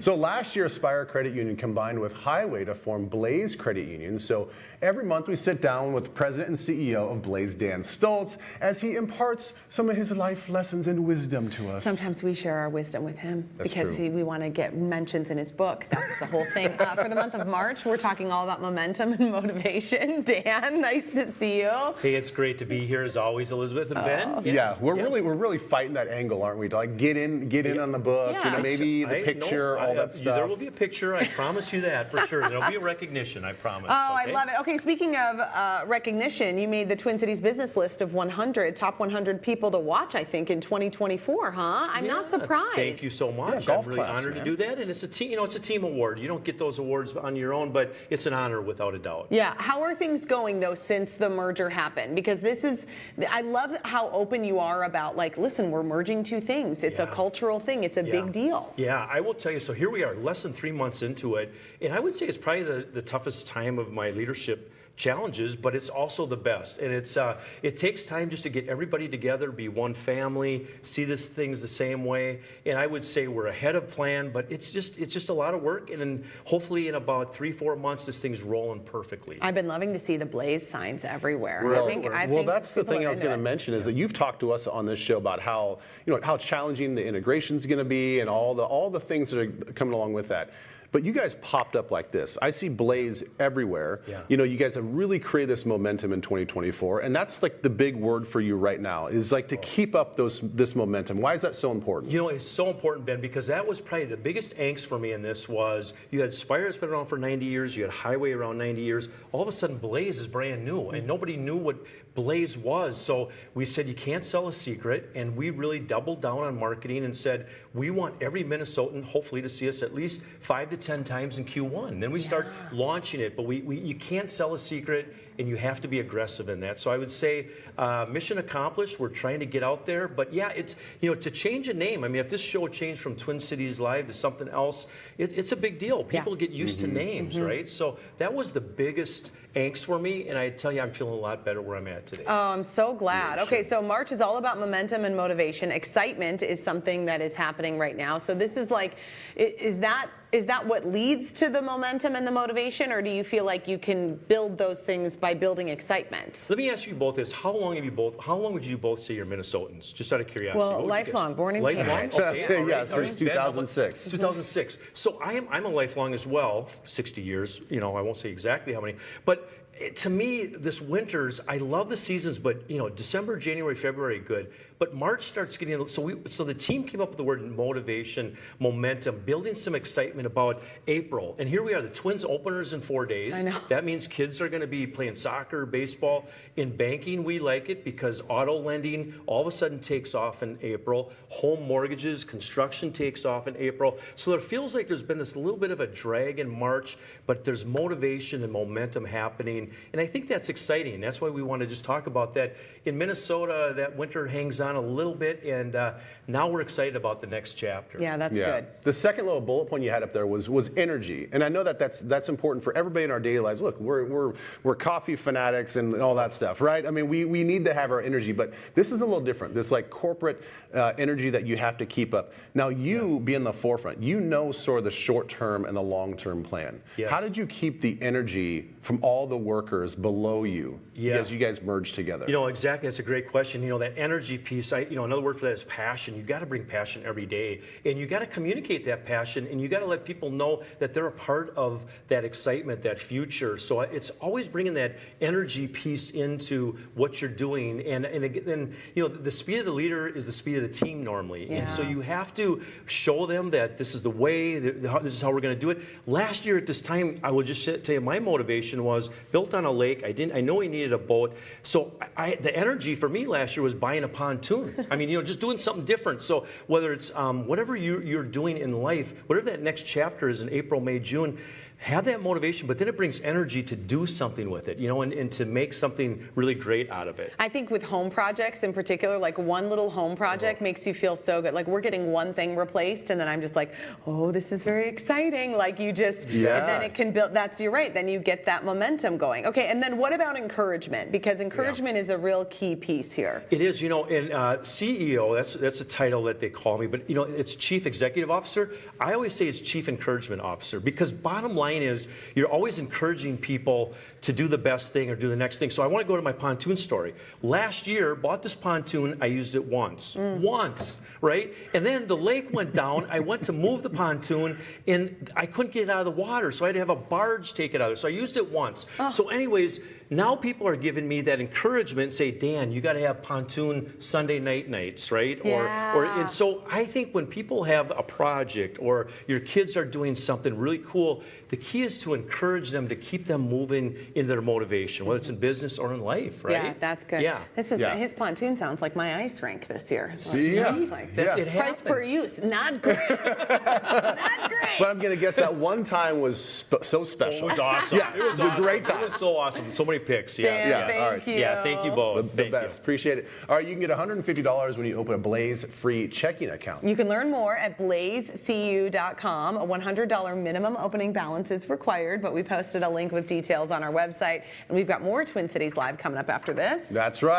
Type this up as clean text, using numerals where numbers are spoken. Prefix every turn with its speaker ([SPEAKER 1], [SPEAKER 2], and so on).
[SPEAKER 1] So last year, Aspire Credit Union combined with Highway to form Blaze Credit Union. So every month we sit down with President and CEO of Blaze, Dan Stoltz, as he imparts some of his life lessons and wisdom to us.
[SPEAKER 2] Sometimes we share our wisdom with him
[SPEAKER 1] That's
[SPEAKER 2] because
[SPEAKER 1] true.
[SPEAKER 2] we want to get mentions in his book. That's the whole thing. For the month of March, we're talking all about momentum and motivation. Dan, nice to see you.
[SPEAKER 3] Hey, it's great to be here as always, Elizabeth and Ben.
[SPEAKER 1] Yeah, we're really fighting that angle, aren't we? To like get in on the book,
[SPEAKER 2] Yeah.
[SPEAKER 1] maybe the picture, all that stuff.
[SPEAKER 3] There will be a picture, I promise you that for sure. There'll be a recognition, I promise.
[SPEAKER 2] Oh,
[SPEAKER 3] okay?
[SPEAKER 2] I love it. Okay, speaking of recognition, you made the Twin Cities business list of 100, top 100 people to watch, I think, in 2024, huh? I'm not surprised.
[SPEAKER 3] Thank you so much.
[SPEAKER 1] Yeah,
[SPEAKER 3] I'm
[SPEAKER 1] golf
[SPEAKER 3] really
[SPEAKER 1] class,
[SPEAKER 3] honored
[SPEAKER 1] man.
[SPEAKER 3] to do that. And it's a team, it's a team award. You don't get those awards on your own, but it's an honor without a doubt.
[SPEAKER 2] Yeah, how are things going though since the merger happened? Because I love how open you are about like, listen, we're merging two things. It's a cultural thing. It's a big deal.
[SPEAKER 3] Yeah, I will tell you. So here we are, less than 3 months into it, and I would say it's probably the toughest time of my leadership challenges, but it's also the best. And it takes time just to get everybody together, be one family, see this things the same way. And I would say we're ahead of plan, but it's just a lot of work. And then hopefully in about 3-4 months, this thing's rolling perfectly.
[SPEAKER 2] I've been loving to see the Blaze signs everywhere.
[SPEAKER 1] Well, that's the thing I was going to
[SPEAKER 2] to
[SPEAKER 1] mention is that you've talked to us on this show about how how challenging the integration is going to be and all the things that are coming along with that. But you guys popped up like this. I see Blaze everywhere.
[SPEAKER 3] Yeah.
[SPEAKER 1] You guys have really created this momentum in 2024, and that's like the big word for you right now is like to keep up this momentum. Why is that so important?
[SPEAKER 3] It's so important, Ben, because that was probably the biggest angst for me in this was you had Spire that's been around for 90 years, you had Highway around 90 years. All of a sudden, Blaze is brand new, and nobody knew what Blaze was. So we said you can't sell a secret, and we really doubled down on marketing and said we want every Minnesotan hopefully to see us at least 5 to 10 times in Q1. Then we start launching it, but you can't sell a secret, and you have to be aggressive in that. So I would say mission accomplished. We're trying to get out there, but yeah, it's to change a name. I mean, if this show changed from Twin Cities Live to something else, it's a big deal. People get used to names, right? So that was the biggest angst for me, and I tell you, I'm feeling a lot better where I'm at today.
[SPEAKER 2] Oh, I'm so glad. Okay, so March is all about momentum and motivation. Excitement is something that is happening right now. So this is like, is that what leads to the momentum and the motivation, or do you feel like you can build those things by building excitement?
[SPEAKER 3] Let me ask you both this: How long would you both say you're Minnesotans? Just out of curiosity.
[SPEAKER 2] Well, lifelong, born in
[SPEAKER 3] lifelong.
[SPEAKER 2] Cambridge.
[SPEAKER 3] Okay, all
[SPEAKER 1] Yeah,
[SPEAKER 3] right,
[SPEAKER 1] since 2006.
[SPEAKER 3] 2006. So I'm a lifelong as well. 60 years. I won't say exactly how many, but. To me, this winter's, I love the seasons, but December, January, February, good. But March starts getting, so the team came up with the word motivation, momentum, building some excitement about April. And here we are, the Twins openers in 4 days.
[SPEAKER 2] I know.
[SPEAKER 3] That means kids are going to be playing soccer, baseball. In banking, we like it because auto lending all of a sudden takes off in April. Home mortgages, construction takes off in April. So it feels like there's been this little bit of a drag in March, but there's motivation and momentum happening. And I think that's exciting. That's why we want to just talk about that. In Minnesota, that winter hangs on a little bit, and now we're excited about the next chapter.
[SPEAKER 2] Yeah, that's good.
[SPEAKER 1] The second little bullet point you had up there was energy, and I know that's important for everybody in our daily lives. Look, we're coffee fanatics and all that stuff, right? I mean, we need to have our energy, but this is a little different. This like corporate energy that you have to keep up. Now, you be in the forefront. Sort of the short-term and the long-term plan.
[SPEAKER 3] Yes.
[SPEAKER 1] How did you keep the energy from all the workers below you as you guys merged together?
[SPEAKER 3] Exactly. That's a great question. That energy piece, another word for that is passion. You've got to bring passion every day, and you got to communicate that passion, and you got to let people know that they're a part of that excitement, that future. So it's always bringing that energy piece into what you're doing, and the speed of the leader is the speed of the team normally, and so you have to show them that this is the way, this is how we're going to do it. Last year at this time, I will just tell you, my motivation was built on a lake. I know we needed a boat, so the energy for me last year was buying a pontoon. I mean, just doing something different. So whether it's whatever you're doing in life, whatever that next chapter is in April, May, June, have that motivation, but then it brings energy to do something with it, and to make something really great out of it.
[SPEAKER 2] I think with home projects in particular, like one little home project makes you feel so good. Like we're getting one thing replaced, and then I'm just like, oh, this is very exciting. Like you just, and then it can build. You're right. Then you get that momentum going. Okay, and then what about encouragement? Because encouragement is a real key piece here.
[SPEAKER 3] It is, and CEO. That's a title that they call me, but it's Chief Executive Officer. I always say it's Chief Encouragement Officer, because bottom line is you're always encouraging people to do the best thing or do the next thing. So I want to go to my pontoon story. Last year, bought this pontoon. I used it once, right? And then the lake went down. I went to move the pontoon, and I couldn't get it out of the water, so I had to have a barge take it out of there. So I used it once. So anyways, now people are giving me that encouragement, say, Dan, you got to have pontoon Sunday nights, right? And so I think when people have a project or your kids are doing something really cool, the key is to encourage them to keep them moving into their motivation, whether it's in business or in life, right?
[SPEAKER 2] Yeah, that's good.
[SPEAKER 3] Yeah.
[SPEAKER 2] His pontoon sounds like my ice rink this year.
[SPEAKER 3] It
[SPEAKER 2] Price per use, not great. Not great.
[SPEAKER 1] But I'm going to guess that one time was so special.
[SPEAKER 3] It was awesome.
[SPEAKER 1] Yeah,
[SPEAKER 3] it was
[SPEAKER 1] a great time.
[SPEAKER 3] It was so awesome. So many picks.
[SPEAKER 2] Dan,
[SPEAKER 3] Yes.
[SPEAKER 1] all right.
[SPEAKER 2] thank you.
[SPEAKER 3] Yeah, thank you both.
[SPEAKER 1] The
[SPEAKER 3] Thank
[SPEAKER 1] best. Appreciate it. All right, you can get $150 when you open a Blaze free checking account.
[SPEAKER 2] You can learn more at blazecu.com. A $100 minimum opening balance is required, but we posted a link with details on our website. And we've got more Twin Cities Live coming up after this.
[SPEAKER 1] That's right.